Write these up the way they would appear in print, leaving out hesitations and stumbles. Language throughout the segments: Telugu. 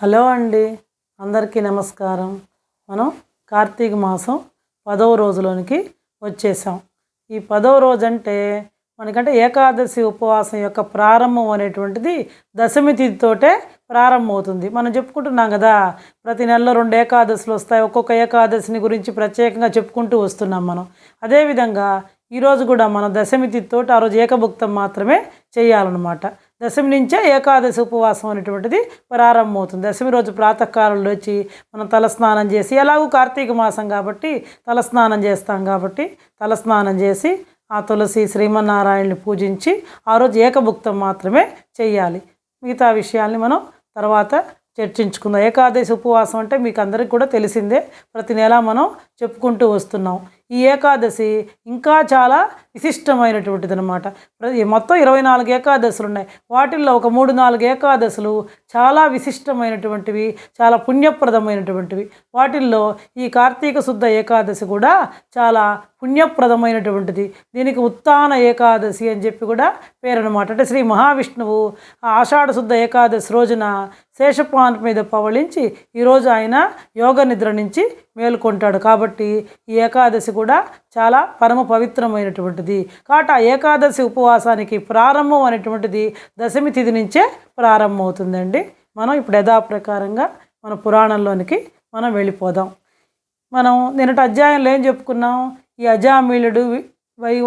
హలో అండి, అందరికీ నమస్కారం. మనం కార్తీక మాసం 10వ రోజులోనికి వచ్చేసాం. ఈ 10వ రోజు అంటే మనకంటే ఏకాదశి ఉపవాసం యొక్క ప్రారంభం అనేటువంటిది దశమి తిథితోటే ప్రారంభమవుతుంది. మనం చెప్పుకుంటున్నాం కదా, ప్రతి నెలలో 2 ఏకాదశులు వస్తాయి. ఒక్కొక్క ఏకాదశిని గురించి ప్రత్యేకంగా చెప్పుకుంటూ వస్తున్నాం మనం. అదేవిధంగా ఈరోజు కూడా మనం దశమి తిథితోటి ఆ రోజు ఏకభుక్తం మాత్రమే చేయాలన్నమాట. దశమి నుంచే ఏకాదశి ఉపవాసం అనేటువంటిది ప్రారంభమవుతుంది. దశమి రోజు ప్రాతకాలంలో వచ్చి మనం తలస్నానం చేసి, ఎలాగూ కార్తీక మాసం కాబట్టి తలస్నానం చేస్తాం కాబట్టి తలస్నానం చేసి ఆ తులసి శ్రీమన్నారాయణని పూజించి ఆ రోజు ఏకభుక్తం మాత్రమే చేయాలి. మిగతా విషయాల్ని మనం తర్వాత చర్చించుకుందాం. ఏకాదశి ఉపవాసం అంటే మీకు అందరికీ కూడా తెలిసిందే, ప్రతి నెల మనం చెప్పుకుంటూ వస్తున్నాం. ఈ ఏకాదశి ఇంకా చాలా విశిష్టమైనటువంటిది అనమాట. మొత్తం 24 ఏకాదశులు ఉన్నాయి. వాటిల్లో ఒక 3-4 ఏకాదశులు చాలా విశిష్టమైనటువంటివి, చాలా పుణ్యప్రదమైనటువంటివి. వాటిల్లో ఈ కార్తీక శుద్ధ ఏకాదశి కూడా చాలా పుణ్యప్రదమైనటువంటిది. దీనికి ఉత్తాన ఏకాదశి అని చెప్పి కూడా పేరు అనమాట. అంటే శ్రీ మహావిష్ణువు ఆషాఢ శుద్ధ ఏకాదశి రోజున శేషపాన్ మీద పవళించి ఈరోజు ఆయన యోగ నిద్ర నుంచి మేలుకొంటాడు. కాబట్టి ఈ ఏకాదశి కూడా చాలా పరమ పవిత్రమైనటువంటిది. కాబట్టి ఆ ఏకాదశి ఉపవాసానికి ప్రారంభం అనేటువంటిది దశమి తిథి నుంచే ప్రారంభమవుతుందండి. మనం ఇప్పుడు యథాప్రకారంగా మన పురాణంలోనికి మనం వెళ్ళిపోదాం. మనం నిన్నటి అధ్యాయంలో ఏం చెప్పుకున్నాం? ఈ అజామిళుడు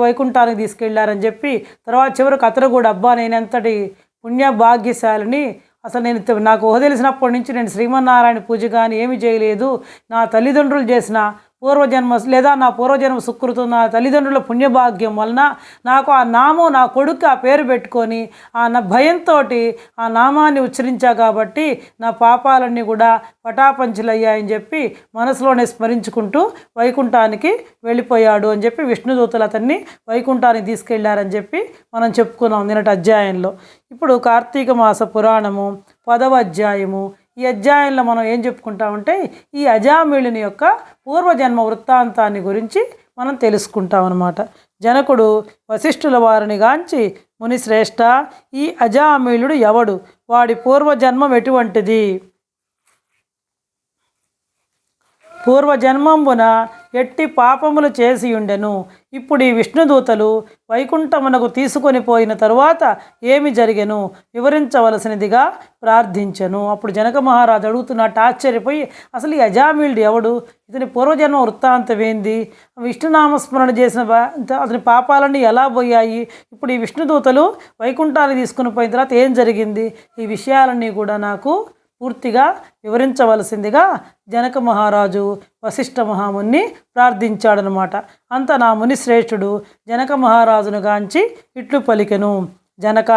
వైకుంఠానికి తీసుకెళ్లారని చెప్పి, తర్వాత చివరికి అతను కూడా అబ్బా నేనెంతటి పుణ్య భాగ్యశాలిని, అసలు నాకు ఊహ తెలిసినప్పటి నుంచి నేను శ్రీమన్నారాయణ పూజ కానీ ఏమి చేయలేదు, నా తల్లిదండ్రులు చేసిన పూర్వజన్మ లేదా నా పూర్వజన్మ సుకృతం, నా తల్లిదండ్రుల పుణ్యభాగ్యం వలన నాకు ఆ నామం, నా కొడుకు ఆ పేరు పెట్టుకొని నా భయంతో ఆ నామాన్ని ఉచ్చరించా కాబట్టి నా పాపాలన్నీ కూడా పటాపంచలయ్యాయని చెప్పి మనసులోనే స్మరించుకుంటూ వైకుంఠానికి వెళ్ళిపోయాడు అని చెప్పి విష్ణుదూతలు అతన్ని వైకుంఠానికి తీసుకెళ్లారని చెప్పి మనం చెప్పుకున్నాం నిన్నటి అధ్యాయంలో. ఇప్పుడు కార్తీక మాస పురాణము 10వ అధ్యాయము. ఈ అధ్యాయంలో మనం ఏం చెప్పుకుంటామంటే ఈ అజామిళుని యొక్క పూర్వజన్మ వృత్తాంతాన్ని గురించి మనం తెలుసుకుంటాం అన్నమాట. జనకుడు వశిష్ఠుల వారిని గాంచి, మునిశ్రేష్ఠ, ఈ అజామిళుడు ఎవడు, వాడి పూర్వజన్మం ఎటువంటిది, పూర్వజన్మంబున ఎట్టి పాపములు చేసి ఉండెను, ఇప్పుడు ఈ విష్ణుదూతలు వైకుంఠమునకు తీసుకొని పోయిన తరువాత ఏమి జరిగెను వివరించవలసినదిగా ప్రార్థించెను. అప్పుడు జనక మహారాజు అడుగుతున్నట్టు ఆశ్చర్యపోయి, అసలు ఈ అజామిళుడు ఎవడు, ఇతని పూర్వజన్మ వృత్తాంతం ఏంది, విష్ణునామస్మరణ చేసిన అతని పాపాలన్నీ ఎలా పోయాయి, ఇప్పుడు ఈ విష్ణుదూతలు వైకుంఠాన్ని తీసుకుని పోయిన తర్వాత ఏం జరిగింది, ఈ విషయాలన్నీ కూడా నాకు పూర్తిగా వివరించవలసిందిగా జనక మహారాజు వశిష్ఠ మహాముని ప్రార్థించాడనమాట. అంత నా మునిశ్రేష్ఠుడు జనక మహారాజును గాంచి ఇట్లు పలికెను, జనక,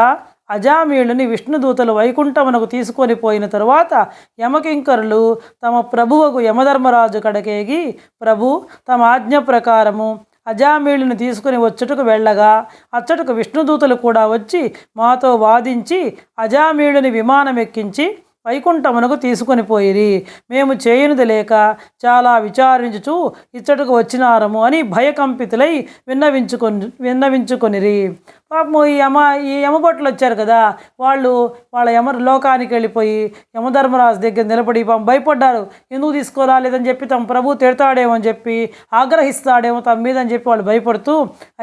అజామిళుని విష్ణుదూతలు వైకుంఠమునకు తీసుకొని పోయిన తరువాత యమకింకరులు తమ ప్రభువుకు యమధర్మరాజు కడకేగి, ప్రభు తమ ఆజ్ఞ ప్రకారము అజామిళుని తీసుకుని వచ్చుటకు వెళ్ళగా అచ్చటకు విష్ణుదూతలు కూడా వచ్చి మాతో వాదించి అజామిళుని విమానం ఎక్కించి వైకుంఠమునకు తీసుకొని పోయిరి. మేము చేయనిది లేక చాలా విచారించుచు ఇచ్చటకు వచ్చినారము అని భయకంపితులై విన్నవించుకొనిరి. పాపము ఈ యమభటులు వచ్చారు కదా, వాళ్ళ లోకానికి వెళ్ళిపోయి యమధర్మరాజు దగ్గర నిలబడి భయపడ్డారు. ఎందుకు తీసుకురాలేదని చెప్పి తమ ప్రభు తిడతాడేమో అని చెప్పి, ఆగ్రహిస్తాడేమో తమ మీద అని చెప్పి వాళ్ళు భయపడుతూ,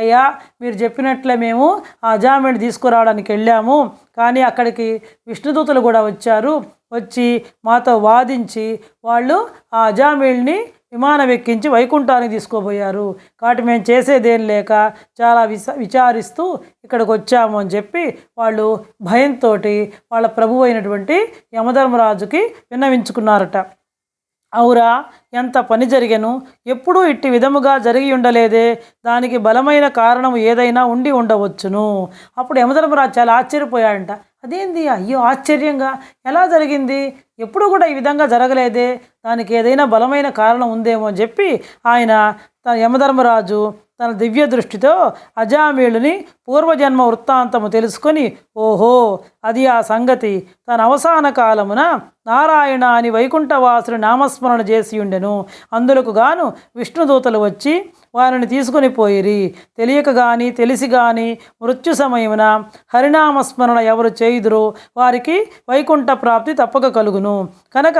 అయ్యా మీరు చెప్పినట్లే మేము ఆ అజామిళుని తీసుకురావడానికి వెళ్ళాము, కానీ అక్కడికి విష్ణుదూతలు కూడా వచ్చి మాతో వాదించి వాళ్ళు ఆ అజామిళుని విమానం ఎక్కించి వైకుంఠానికి తీసుకోబోయారు. కాబట్టి మేము చేసేదేం లేక చాలా విచారిస్తూ ఇక్కడికి వచ్చాము అని చెప్పి వాళ్ళు భయంతో వాళ్ళ ప్రభువు అయినటువంటి యమధర్మరాజుకి విన్నవించుకున్నారట. అవురా, ఎంత పని జరిగెను, ఎప్పుడూ ఇట్టి విధముగా జరిగి ఉండలేదే, దానికి బలమైన కారణం ఏదైనా ఉండి ఉండవచ్చును. అప్పుడు యమధర్మరాజు చాలా ఆశ్చర్యపోయాడంట. అదేంది, అయ్యో ఆశ్చర్యంగా ఎలా జరిగింది, ఎప్పుడు కూడా ఈ విధంగా జరగలేదే, దానికి ఏదైనా బలమైన కారణం ఉందేమో అని చెప్పి ఆయన యమధర్మరాజు తన దివ్య దృష్టితో అజామిళుని పూర్వజన్మ వృత్తాంతము తెలుసుకొని, ఓహో, అది ఆ సంగతి. తన అవసాన కాలమున నారాయణ అని వైకుంఠవాసుని నామస్మరణ చేసి ఉండెను. అందులకు గాను విష్ణుదూతలు వచ్చి వారిని తీసుకొని పోయిరి. తెలియక గాని తెలిసి గాని మృత్యు సమయమున హరినామస్మరణ ఎవరు చేయుదురో వారికి వైకుంఠ ప్రాప్తి తప్పక కలుగును. కనుక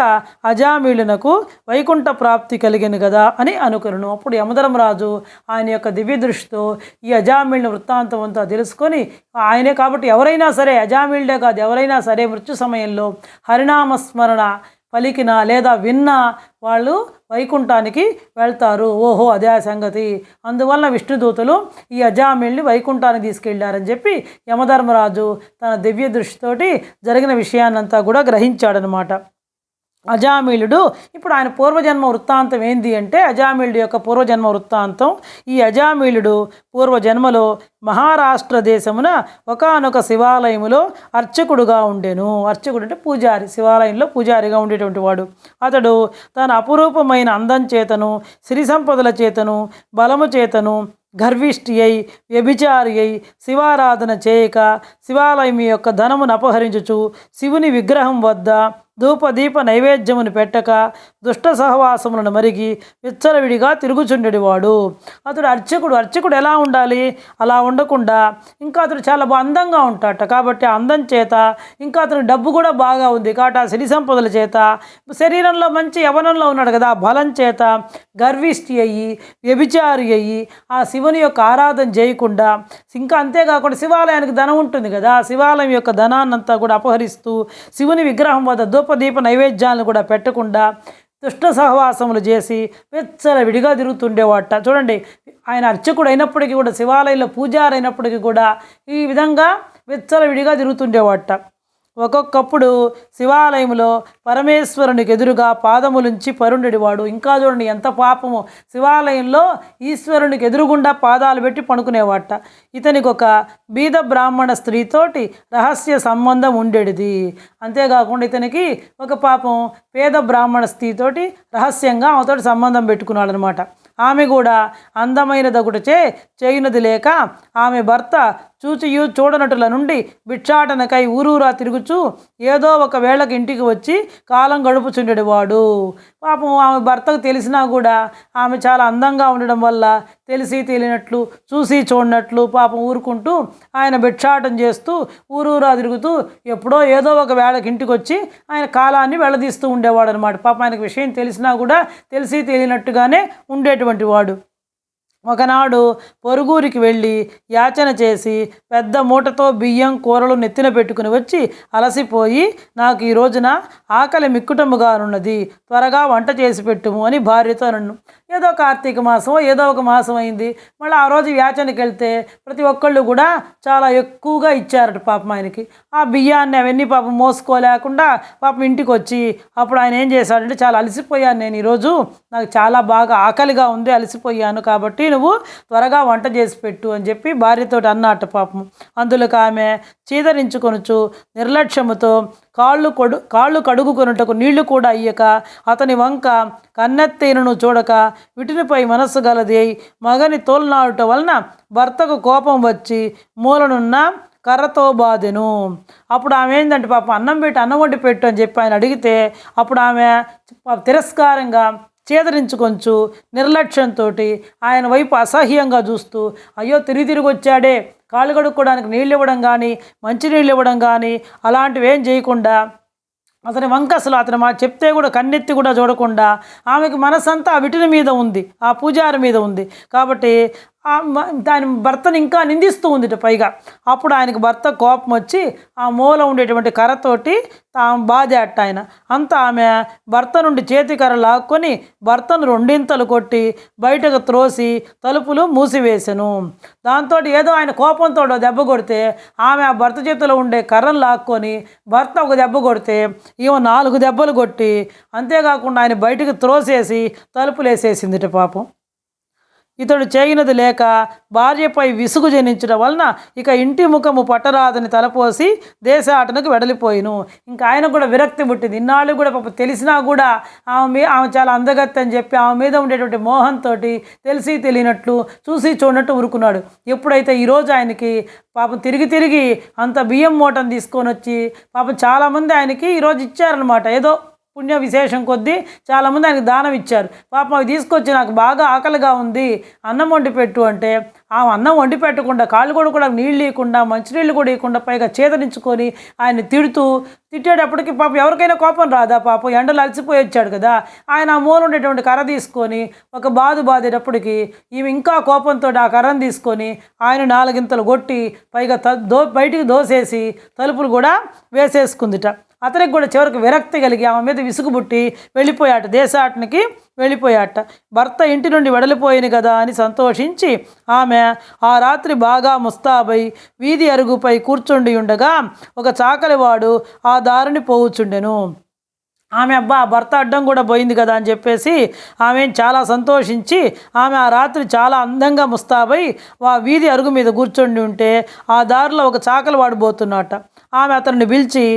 అజామిళునకు వైకుంఠ ప్రాప్తి కలిగిన కదా అని అనుకును. అప్పుడు యమధర్మరాజు ఆయన యొక్క దివ్య దృష్టితో ఈ అజామిళుని వృత్తాంతం అంతా తెలుసుకొని, ఆయనే కాబట్టి ఎవరైనా సరే, అజామిళుడే కాదు ఎవరైనా సరే మృత్యు సమయంలో హరినామస్మరణ పలికిన లేదా విన్నా వాళ్ళు వైకుంఠానికి వెళ్తారు. ఓహో, అదే సంగతి. అందువలన విష్ణుదూతలు ఈ అజామిళుని వైకుంఠానికి తీసుకెళ్లారని చెప్పి యమధర్మరాజు తన దివ్య దృష్టితోటి జరిగిన విషయాన్నంతా కూడా గ్రహించాడనమాట. అజామిళుడు ఇప్పుడు ఆయన పూర్వజన్మ వృత్తాంతం ఏంది అంటే, అజామిళుడు యొక్క పూర్వజన్మ వృత్తాంతం. ఈ అజామిళుడు పూర్వజన్మలో మహారాష్ట్ర దేశమున ఒకానొక శివాలయములో అర్చకుడుగా ఉండెను. అర్చకుడు అంటే పూజారి, శివాలయంలో పూజారిగా ఉండేటువంటి వాడు. అతడు తన అపురూపమైన అందం చేతను, సిరి సంపదల చేతను, బలము చేతను గర్విష్ఠి అయి వ్యభిచారి అయి శివారాధన చేయక శివాలయం యొక్క ధనమును అపహరించుచు శివుని విగ్రహం వద్ద ధూపదీప నైవేద్యమును పెట్టక దుష్ట సహవాసములను మరిగి విచ్చలవిడిగా తిరుగుచుండేవాడు. అతడు అర్చకుడు ఎలా ఉండాలి? అలా ఉండకుండా ఇంకా అతడు చాలా అందంగా ఉంటాడట. కాబట్టి ఆ అందం చేత, ఇంకా అతను డబ్బు కూడా బాగా ఉంది కాబట్టి ఆ సిరి సంపదల చేత, శరీరంలో మంచి యవనంలో ఉన్నాడు కదా, బలం చేత గర్విష్ఠి అయ్యి వ్యభిచారి అయ్యి ఆ శివుని యొక్క ఆరాధన చేయకుండా, ఇంకా అంతేకాకుండా శివాలయానికి ధనం ఉంటుంది కదా, శివాలయం యొక్క ధనాన్నంతా కూడా అపహరిస్తూ శివుని విగ్రహం వద్ద ధూపదీప నైవేద్యాలను కూడా పెట్టకుండా దుష్ట సహవాసములు చేసి విడిగా తిరుగుతుండేవాట. చూడండి, ఆయన అర్చకుడు అయినప్పటికీ కూడా, శివాలయంలో పూజారి అయినప్పటికీ కూడా ఈ విధంగా విడిగా తిరుగుతుండేవాట. ఒక్కొక్కప్పుడు శివాలయంలో పరమేశ్వరునికి ఎదురుగా పాదములుంచి పరుండేవాడు. ఇంకా చూడండి ఎంత పాపము, శివాలయంలో ఈశ్వరునికి ఎదురుగుండా పాదాలు పెట్టి పడుకునేవాట. ఇతనికి ఒక బీద బ్రాహ్మణ స్త్రీతోటి రహస్య సంబంధం ఉండేది. అంతేకాకుండా ఇతనికి ఒక పాపం పేద బ్రాహ్మణ స్త్రీతోటి రహస్యంగా ఆమెతోటి సంబంధం పెట్టుకున్నాడు అనమాట. ఆమె కూడా అందమైన దగుటచే చేయునది లేక ఆమె భర్త చూచియు చూడనటుల నుండి భిక్షాటనకై ఊరూరా తిరుగుచూ ఏదో ఒక వేళకి ఇంటికి వచ్చి కాలం గడుపుచుండేవాడు. పాపం ఆమె భర్తకు తెలిసినా కూడా ఆమె చాలా అందంగా ఉండడం వల్ల తెలిసి తెలియనట్లు, చూసి చూడనట్లు పాపం ఊరుకుంటూ ఆయన భిక్షాటం చేస్తూ ఊరూరా తిరుగుతూ ఎప్పుడో ఏదో ఒక వేళకి ఇంటికి వచ్చి ఆయన కాలాన్ని వెళ్ళదీస్తూ ఉండేవాడు అనమాట. పాపం ఆయనకు విషయం తెలిసినా కూడా తెలిసి తెలియనట్టుగానే ఉండేటువంటి వాడు. ఒకనాడు పొరుగురికి వెళ్ళి యాచన చేసి పెద్ద మూటతో బియ్యం కూరలు నెత్తిన పెట్టుకుని వచ్చి అలసిపోయి, నాకు ఈ రోజున ఆకలి మిక్కుటముగానున్నది, త్వరగా వంట చేసి పెట్టుము అని భార్యతో అన్నాను. ఏదో కార్తీక మాసం ఏదో ఒక మాసం అయింది. మళ్ళీ ఆ రోజు యాచనకి వెళ్తే ప్రతి ఒక్కళ్ళు కూడా చాలా ఎక్కువగా ఇచ్చారట పాపం ఆయనకి. ఆ బియ్యాన్ని అవన్నీ పాపం మోసుకోలేకుండా పాపం ఇంటికి వచ్చి అప్పుడు ఆయన ఏం చేశాడంటే, చాలా అలసిపోయాను నేను ఈరోజు, నాకు చాలా బాగా ఆకలిగా ఉంది, అలసిపోయాను, కాబట్టి నువ్వు త్వరగా వంట చేసి పెట్టు అని చెప్పి భార్యతోటి అన్నట్టు పాపం. అందులోకి ఆమె చీదరించుకొనుచు నిర్లక్ష్యముతో కాళ్ళు కడుగుకొనుటకు నీళ్లు కూడా అయ్యక అతని వంక కన్నెత్తైనను చూడక విటినిపై మనస్సు గలది అయి మగని తోలునాడుట వలన భర్తకు కోపం వచ్చి మూలనున్న కర్రతో బాధెను. అప్పుడు ఆమె ఏంటంటే పాపం అన్నం వండి పెట్టు అని చెప్పి ఆయన అడిగితే అప్పుడు ఆమె తిరస్కారంగా చేదరించుకొంచు నిర్లక్ష్యంతో ఆయన వైపు అసహ్యంగా చూస్తూ, అయ్యో తిరిగి వచ్చాడే, కాళ్ళు కడుక్కోవడానికి నీళ్ళు ఇవ్వడం కానీ మంచినీళ్ళు ఇవ్వడం కానీ అలాంటివి ఏం చేయకుండా అతని వంక అసలు అతను చెప్తే కూడా కన్నెత్తి కూడా చూడకుండా ఆమెకు మనసంతా ఆ విటిని మీద ఉంది, ఆ పూజారి మీద ఉంది. కాబట్టి దాని భర్తను ఇంకా నిందిస్తూ ఉంది పైగా. అప్పుడు ఆయనకు భర్త కోపం వచ్చి ఆ మూల ఉండేటువంటి కర్రతోటి బాధేట ఆయన. అంతా ఆమె భర్త నుండి చేతి కర్ర లాక్కొని భర్తను రెండింతలు కొట్టి బయటకు త్రోసి తలుపులు మూసివేసెను. దాంతో ఏదో ఆయన కోపంతో దెబ్బ కొడితే ఆమె ఆ భర్త చేతిలో ఉండే కర్రను లాక్కొని భర్త ఒక దెబ్బ కొడితే ఈమె 4 దెబ్బలు కొట్టి, అంతేకాకుండా ఆయన బయటకు త్రోసేసి తలుపులు వేసేసిందిట పాపం. ఇతడు చేయనది లేక భార్యపై విసుగు జనించడం వలన ఇక ఇంటి ముఖము పట్టరాదని తలపోసి దేశాటనకు వెడలిపోయిను. ఇంకా ఆయన కూడా విరక్తి పుట్టింది. ఇన్నాళ్ళు కూడా పాప తెలిసినా కూడా ఆమె చాలా అందగత్తి అని చెప్పి ఆమె మీద ఉండేటువంటి మోహంతో తెలిసి తెలియనట్లు చూసి చూడనట్టు ఊరుకున్నాడు. ఎప్పుడైతే ఈరోజు ఆయనకి పాపం తిరిగి అంత బియ్యం మూటను తీసుకొని వచ్చి పాపం చాలామంది ఆయనకి ఈరోజు ఇచ్చారనమాట. ఏదో పుణ్య విశేషం కొద్దీ చాలామంది ఆయనకు దానం ఇచ్చారు. పాపం అవి తీసుకొచ్చి నాకు బాగా ఆకలిగా ఉంది, అన్నం వండి పెట్టు అంటే ఆమె అన్నం వండి పెట్టకుండా కాళ్ళు కూడా నీళ్ళు ఇవ్వకుండా మంచినీళ్ళు కూడా ఇవ్వకుండా పైగా చేతనించుకొని ఆయన్ని తిట్టేటప్పటికి పాపం ఎవరికైనా కోపం రాదా? పాపం ఎండలు అలసిపోయి వచ్చాడు కదా. ఆయన ఆ మూల ఉండేటువంటి కర్ర తీసుకొని ఒక బాధేటప్పటికి ఈమె ఇంకా కోపంతో ఆ కర్రను తీసుకొని ఆయన 4 గింతలు కొట్టి పైగా బయటికి దోసేసి తలుపులు కూడా వేసేసుకుందిట. అతనికి కూడా చివరికి విరక్తి కలిగి ఆమె మీద విసుగుబుట్టి వెళ్ళిపోయాట, దేశాటనికి వెళ్ళిపోయాట. భర్త ఇంటి నుండి వెడలిపోయింది కదా అని సంతోషించి ఆమె ఆ రాత్రి బాగా ముస్తాబై వీధి అరుగుపై కూర్చుండి ఉండగా ఒక చాకలివాడు ఆ దారిని పోవుచుండెను. ఆమె భర్త అడ్డం కూడా పోయింది కదా అని చెప్పేసి ఆమె చాలా సంతోషించి ఆమె ఆ రాత్రి చాలా అందంగా ముస్తాబై ఆ వీధి అరుగు మీద కూర్చొని ఉంటే ఆ దారిలో ఒక చాకలివాడు పోతున్నట్ట. ఆమె అతన్ని పిలిచి,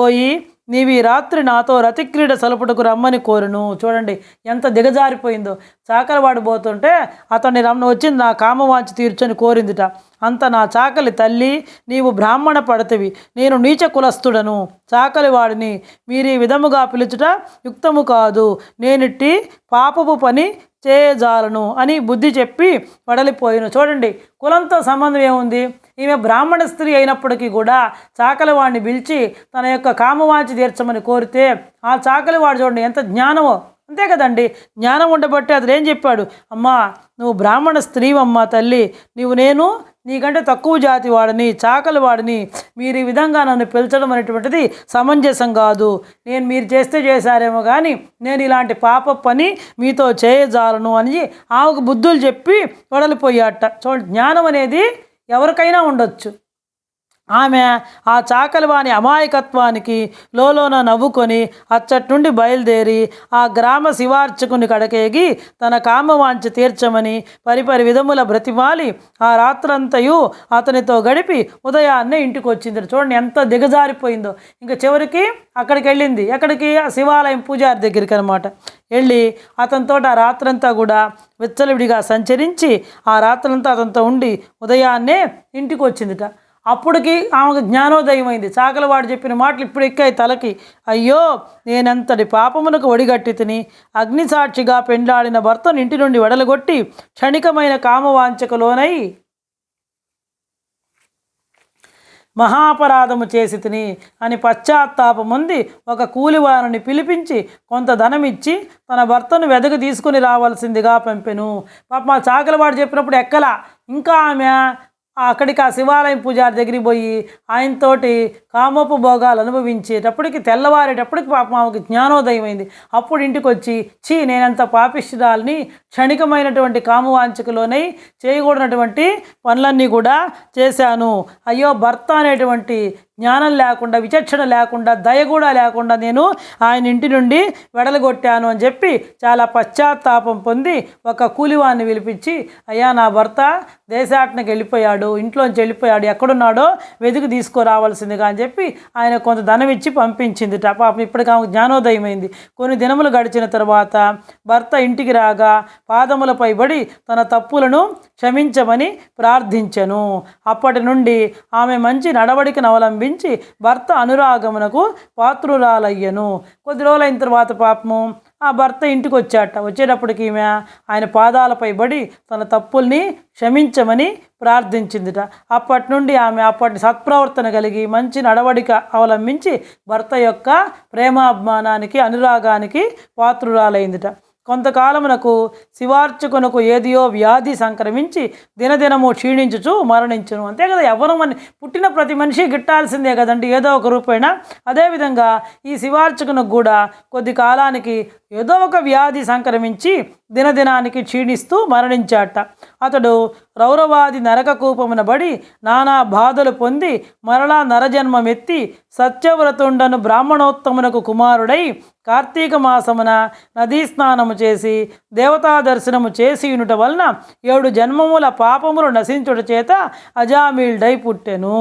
ఓయి నీవు ఈ రాత్రి నాతో రతిక్రీడ సలుపుటకు రమ్మని కోరును. చూడండి ఎంత దిగజారిపోయిందో. చాకలివాడు పోతుంటే అతన్ని వచ్చింది నా కామవాంచి తీర్చని కోరిందిట. అంత నా చాకలి తల్లి నీవు బ్రాహ్మణ పడతవి, నేను నీచ కులస్తుడను, చాకలివాడిని, మీరు ఈ విధముగా పిలుచుట యుక్తము కాదు, నేనిట్టి పాపపు పని చేయజాలను అని బుద్ధి చెప్పి వడలిపోయిను. చూడండి కులంతో సంబంధం ఏముంది? ఈమె బ్రాహ్మణ స్త్రీ అయినప్పటికీ కూడా చాకలివాడిని పిలిచి తన యొక్క కామవాంచి తీర్చమని కోరితే ఆ చాకలివాడు చూడండి ఎంత జ్ఞానమో. అంతే కదండి, జ్ఞానం ఉండబట్టి అతను ఏం చెప్పాడు? అమ్మా నువ్వు బ్రాహ్మణ స్త్రీవమ్మా తల్లి, నేను నీకంటే తక్కువ జాతి వాడిని, చాకలి వాడిని, మీరు ఈ విధంగా నన్ను పిలిచడం అనేటువంటిది సమంజసం కాదు. మీరు చేశారేమో కానీ నేను ఇలాంటి పాప పని మీతో చేయజాలను అని ఆమెకు బుద్ధులు చెప్పి వడలిపోయాట. చూడండి జ్ఞానం అనేది ఎవరికైనా ఉండొచ్చు. ఆమె ఆ చాకలివాని అమాయకత్వానికి లోలోన నవ్వుకొని అచ్చటి నుండి బయలుదేరి ఆ గ్రామ శివార్చకుని కడకేగి తన కామవాంఛ తీర్చమని పరిపరి విధముల బ్రతిమాలి ఆ రాత్రంతయు అతనితో గడిపి ఉదయాన్నే ఇంటికి వచ్చింది. చూడండి ఎంత దిగజారిపోయిందో. ఇంకా చివరికి అక్కడికి వెళ్ళింది. ఎక్కడికి? ఆ శివాలయం పూజారి దగ్గరికి అనమాట. వెళ్ళి అతనితో ఆ రాత్రంతా కూడా విచ్చలవిడిగా సంచరించి ఆ రాత్రంతా అతనితో ఉండి ఉదయాన్నే ఇంటికి వచ్చిందిట. అప్పటికి ఆమెకు జ్ఞానోదయం అయింది. చాకలివాడు చెప్పిన మాటలు ఇప్పుడు ఎక్కాయి తలకి. అయ్యో నేనెంతటి పాపమునకు ఒడిగట్టి తిని అగ్నిసాక్షిగా పెండ్లాడిన భర్తను ఇంటి నుండి వెడలగొట్టి క్షణికమైన కామవాంఛకు లోనై మహాపరాధము చేసి తిని అని పశ్చాత్తాపముంది ఒక కూలివారిని పిలిపించి కొంత ధనమిచ్చి తన భర్తను వెదకి తీసుకుని రావాల్సిందిగా పంపెను. పాప మా చాకలివాడు చెప్పినప్పుడు ఎక్కలా. ఇంకా ఆమె అక్కడికి ఆ శివాలయం పూజారి దగ్గరికి పోయి ఆయనతోటి కామోప భోగాలు అనుభవించేటప్పటికి తెల్లవారేటప్పటికి పాపం ఆమెకు జ్ఞానోదయం అయింది. అప్పుడు ఇంటికి వచ్చి నేనంత పాపిష్ఠురాలని, క్షణికమైనటువంటి కామవాంఛకులోనై చేయకూడనటువంటి పనులన్నీ కూడా చేశాను. అయ్యో భర్త అనేటువంటి జ్ఞానం లేకుండా, విచక్షణ లేకుండా, దయ కూడా లేకుండా నేను ఆయన ఇంటి నుండి వెడలగొట్టాను అని చెప్పి చాలా పశ్చాత్తాపం పొంది ఒక కూలివాన్ని పిలిపించి, అయ్యా నా భర్త దేశాటనకి వెళ్ళిపోయాడు, ఇంట్లోంచి వెళ్ళిపోయాడు, ఎక్కడున్నాడో వెతికి తీసుకురావాల్సిందిగా అని చెప్పి ఆయన కొంత ధనం ఇచ్చి పంపించిందిట. పాపం ఇప్పటికి ఆమెకు జ్ఞానోదయం అయింది. కొన్ని దినములు గడిచిన తర్వాత భర్త ఇంటికి రాగా పాదములపై పడి తన తప్పులను క్షమించమని ప్రార్థించెను. అప్పటి నుండి ఆమె మంచి నడవడికను అవలంబించి భర్త అనురాగమునకు పాత్రురాలయ్యను. కొద్ది రోజులైన తర్వాత పాపము ఆ భర్త ఇంటికి వచ్చేటప్పటికి ఈమె ఆయన పాదాలపై పడి తన తప్పుల్ని క్షమించమని ప్రార్థించిందిట. అప్పటి నుండి ఆమె అప్పటి సత్ప్రవర్తన కలిగి మంచి నడవడిక అవలంబించి భర్త యొక్క ప్రేమాభిమానానికి, అనురాగానికి పాత్రురాలైందిట. కొంతకాలమునకు శివార్చకునకు ఏదియో వ్యాధి సంక్రమించి దినదినము క్షీణించుచు మరణించును. అంతే కదా, ఎవరు పుట్టిన ప్రతి మనిషి గిట్టాల్సిందే కదండి ఏదో ఒక రూపైన. అదేవిధంగా ఈ శివార్చకునకు కూడా కొద్ది కాలానికి ఏదో ఒక వ్యాధి సంక్రమించి దినదినానికి క్షీణిస్తూ మరణించాట. అతడు రౌరవాది నరక కూపమున బడి నానా బాధలు పొంది మరలా నరజన్మమెత్తి సత్యవ్రతుండను బ్రాహ్మణోత్తమునకు కుమారుడై కార్తీక మాసమున నదీ స్నానము చేసి దేవతా దర్శనము చేసియునుట వలన 7 జన్మముల పాపములు నశించుట చేత అజామీల్డై పుట్టెను.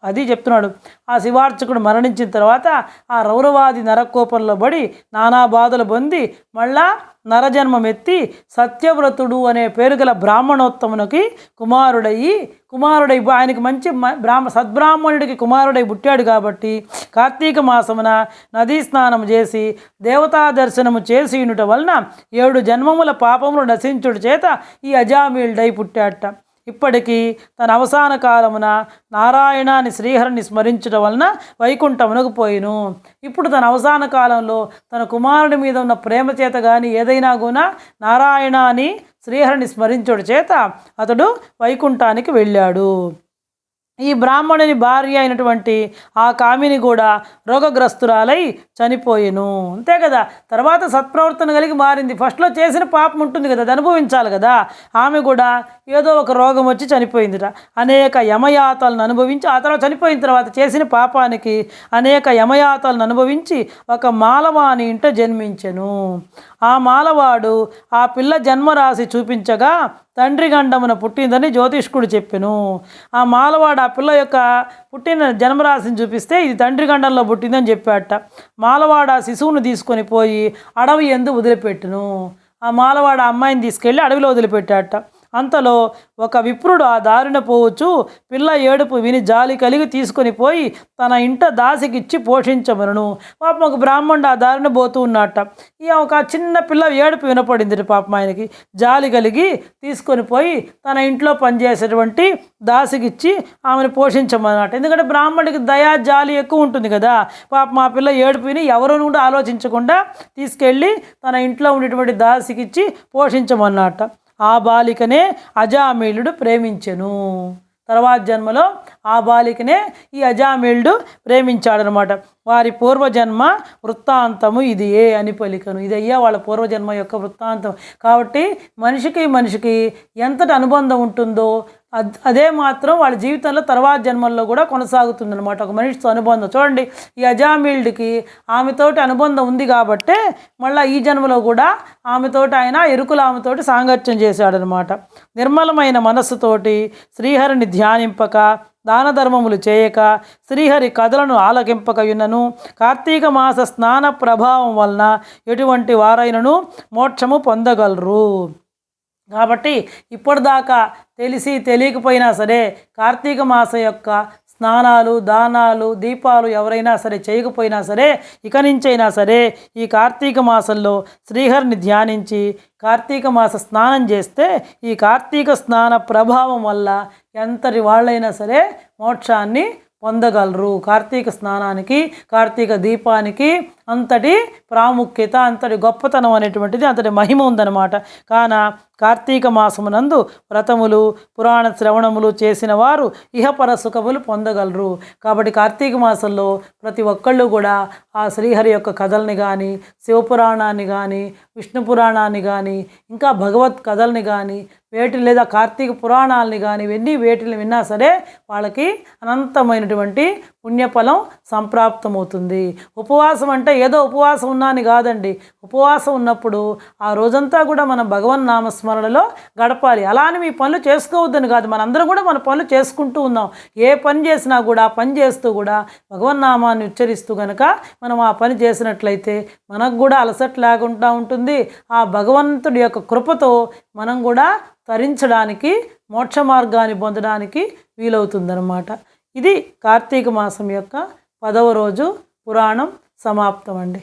అది చెప్తున్నాడు. ఆ శివార్చకుడు మరణించిన తర్వాత ఆ రౌరవాది నరకోపంలో పడి నానా బాధలు పొంది మళ్ళా నరజన్మమెత్తి సత్యవ్రతుడు అనే పేరు గల బ్రాహ్మణోత్తమునికి కుమారుడై ఆయనకి మంచి సద్బ్రాహ్మణుడికి కుమారుడై పుట్టాడు కాబట్టి కార్తీక మాసమున నదీ స్నానం చేసి దేవతా దర్శనము చేసియునుట వలన 7 జన్మముల పాపములు నశించుట చేత ఈ అజామీల్డై పుట్టాట. ఇప్పటికీ తన అవసాన కాలమున నారాయణాన్ని శ్రీహరిని స్మరించడం వలన వైకుంఠమునకు పోయిను. ఇప్పుడు తన అవసాన కాలంలో తన కుమారుడి మీద ఉన్న ప్రేమ చేత కానీ ఏదైనా కూడా నారాయణాన్ని శ్రీహరిని స్మరించడం చేత అతడు వైకుంఠానికి వెళ్ళాడు. ఈ బ్రాహ్మణుని భార్య అయినటువంటి ఆ కామిని కూడా రోగగ్రస్తురాలై చనిపోయెను. అంతే కదా, తర్వాత సత్ప్రవర్తన కలిగి మారింది. ఫస్ట్లో చేసిన పాపం ఉంటుంది కదా, అది అనుభవించాలి కదా. ఆమె కూడా ఏదో ఒక రోగం వచ్చి చనిపోయిందిట. అనేక యమయాతలను అనుభవించి ఆ తర్వాత చనిపోయిన తర్వాత చేసిన పాపానికి అనేక యమయాతలను అనుభవించి ఒక మాలవాని ఇంట జన్మించెను. ఆ మాలవాడు ఆ పిల్ల జన్మరాశి చూపించగా తండ్రి గండమున పుట్టిందని జ్యోతిష్కుడు చెప్పెను. ఆ మాలవాడు ఆ పిల్ల యొక్క పుట్టిన జన్మరాశిని చూపిస్తే ఇది తండ్రి గండంలో పుట్టిందని చెప్పాట. మాలవాడు ఆ శిశువును తీసుకొని పోయి అడవి యందు వదిలిపెట్టును. ఆ మాలవాడు ఆ అమ్మాయిని తీసుకెళ్ళి అడవిలో వదిలిపెట్టాట. అంతలో ఒక విప్రుడు ఆ దారిన పోవచ్చు పిల్ల ఏడుపు విని జాలి కలిగి తీసుకొని పోయి తన ఇంట దాసికిచ్చి పోషించమను. పాపం ఒక బ్రాహ్మణుడు ఆ దారిన పోతూ ఉన్నట్ట. ఒక చిన్న పిల్ల ఏడుపు వినపడింది. పాపం ఆయనకి జాలి కలిగి తీసుకొని పోయి తన ఇంట్లో పనిచేసేటువంటి దాసికిచ్చి ఆమెను పోషించమన్నట్టు. ఎందుకంటే బ్రాహ్మణుడికి దయా జాలి ఎక్కువ ఉంటుంది కదా. పాపం ఆ పిల్ల ఏడుపు విని ఎవరో కూడా ఆలోచించకుండా తీసుకెళ్ళి తన ఇంట్లో ఉండేటువంటి దాసికిచ్చి పోషించమన్నట్ట. ఆ బాలికనే అజామీలుడు ప్రేమించెను. తర్వాత జన్మలో ఆ బాలికనే ఈ అజామీలుడు ప్రేమించాడనమాట. వారి పూర్వజన్మ వృత్తాంతము ఇది అని పలికను. ఇదయ్యా వాళ్ళ పూర్వజన్మ యొక్క వృత్తాంతం. కాబట్టి మనిషికి ఎంతటి అనుబంధం ఉంటుందో అదే మాత్రం వాళ్ళ జీవితంలో తర్వాత జన్మల్లో కూడా కొనసాగుతుందన్నమాట. ఒక మనిషితో అనుబంధం చూడండి, ఈ అజామీల్డ్కి ఆమెతోటి అనుబంధం ఉంది కాబట్టే మళ్ళీ ఈ జన్మలో కూడా ఆమెతోటి ఆయన ఎరుకుల ఆమెతోటి సాంగత్యం చేశాడనమాట. నిర్మలమైన మనస్సుతోటి శ్రీహరిని ధ్యానింపక దాన ధర్మములు చేయక శ్రీహరి కథలను ఆలకింపకయున్నను కార్తీక మాస స్నాన ప్రభావం వలన ఎటువంటి వారైనను మోక్షము పొందగలరు. కాబట్టి ఇప్పటిదాకా తెలిసి తెలియకపోయినా సరే కార్తీక మాసం యొక్క స్నానాలు దానాలు దీపాలు ఎవరైనా సరే చేయకపోయినా సరే ఇక నుంచైనా సరే ఈ కార్తీక మాసంలో శ్రీహరిని ధ్యానించి కార్తీక మాస స్నానం చేస్తే ఈ కార్తీక స్నాన ప్రభావం వల్ల ఎంతటి వాళ్ళైనా సరే మోక్షాన్ని పొందగలరు. కార్తీక స్నానానికి కార్తీక దీపానికి అంతటి ప్రాముఖ్యత, అంతటి గొప్పతనం అనేటువంటిది, అంతటి మహిమ ఉందన్నమాట. కాన కార్తీక మాసమునందు వ్రతములు పురాణ శ్రవణములు చేసిన వారు ఇహపర సుఖములు పొందగలరు. కాబట్టి కార్తీక మాసంలో ప్రతి ఒక్కళ్ళు కూడా ఆ శ్రీహరి యొక్క కథల్ని కానీ శివపురాణాన్ని కానీ విష్ణు పురాణాన్ని కానీ ఇంకా భగవత్ కథల్ని కానీ లేదా కార్తీక పురాణాలని కానీ వేటిని విన్నా సరే వాళ్ళకి అనంతమైనటువంటి పుణ్యఫలం సంప్రాప్తమవుతుంది. ఉపవాసం అంటే ఏదో ఉపవాసం ఉన్నాను కాదండి. ఉపవాసం ఉన్నప్పుడు ఆ రోజంతా కూడా మనం భగవన్ నామస్మరణలో గడపాలి. అలా అని మీ పనులు చేసుకోవద్దని కాదు, మనందరం కూడా మన పనులు చేసుకుంటూ ఉన్నాం. ఏ పని చేసినా కూడా పని చేస్తూ కూడా భగవన్నామాన్ని ఉచ్చరిస్తూ కనుక మనం ఆ పని చేసినట్లయితే మనకు కూడా అలసట లేకుండా ఉంటుంది. ఆ భగవంతుడి యొక్క కృపతో మనం కూడా తరించడానికి మోక్ష మార్గాన్ని పొందడానికి వీలవుతుందన్నమాట. ఇది కార్తీక మాసం యొక్క 10వ రోజు పురాణం సమాప్తం అండి.